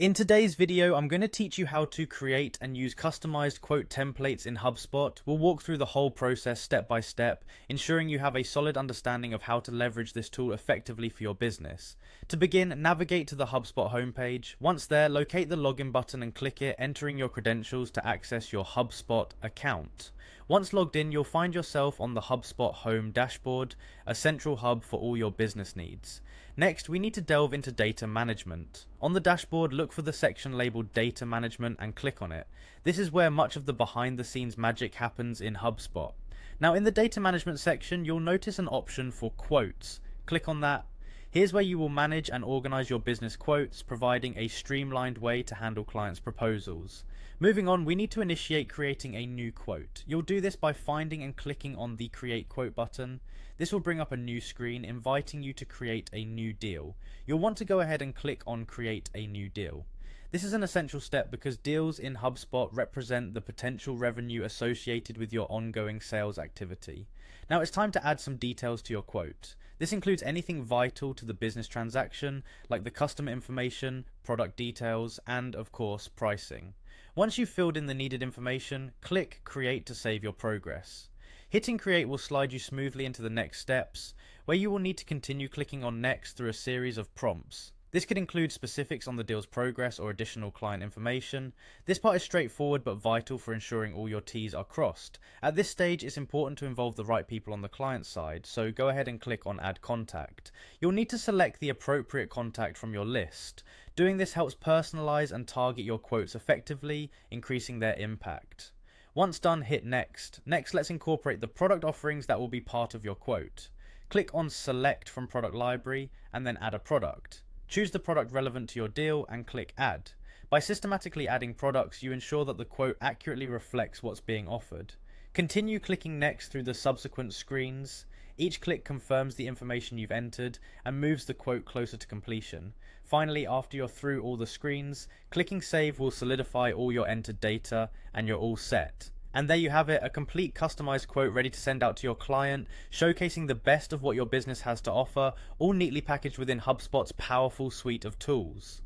In today's video, I'm going to teach you how to create and use customized quote templates in Hubspot. We'll walk through the whole process step by step, ensuring you have a solid understanding of how to leverage this tool effectively for your business. To begin, navigate to the Hubspot homepage. Once there, locate the login button and click it, entering your credentials to access your Hubspot account. Once logged in, you'll find yourself on the Hubspot home dashboard, a central hub for all your business needs. Next, we need to delve into data management. On the dashboard, look for the section labeled Data Management and click on it. This is where much of the behind the scenes magic happens in HubSpot. Now, in the Data Management section, you'll notice an option for quotes. Click on that. Here's where you will manage and organize your business quotes, providing a streamlined way to handle clients' proposals. Moving on, we need to initiate creating a new quote. You'll do this by finding and clicking on the Create Quote button. This will bring up a new screen inviting you to create a new deal. You'll want to go ahead and click on Create a New Deal. This is an essential step because deals in HubSpot represent the potential revenue associated with your ongoing sales activity. Now it's time to add some details to your quote. This includes anything vital to the business transaction, like the customer information, product details, and of course, pricing. Once you've filled in the needed information, click Create to save your progress. Hitting Create will slide you smoothly into the next steps, where you will need to continue clicking on Next through a series of prompts. This could include specifics on the deal's progress or additional client information. This part is straightforward but vital for ensuring all your T's are crossed. At this stage, it's important to involve the right people on the client side, so go ahead and click on Add Contact. You'll need to select the appropriate contact from your list. Doing this helps personalize and target your quotes effectively, increasing their impact. Once done, hit Next. Next, let's incorporate the product offerings that will be part of your quote. Click on Select from Product Library and then Add a Product. Choose the product relevant to your deal and click Add. By systematically adding products, you ensure that the quote accurately reflects what's being offered. Continue clicking Next through the subsequent screens. Each click confirms the information you've entered and moves the quote closer to completion. Finally, after you're through all the screens, clicking Save will solidify all your entered data and you're all set. And there you have it, a complete customized quote ready to send out to your client, showcasing the best of what your business has to offer, all neatly packaged within HubSpot's powerful suite of tools.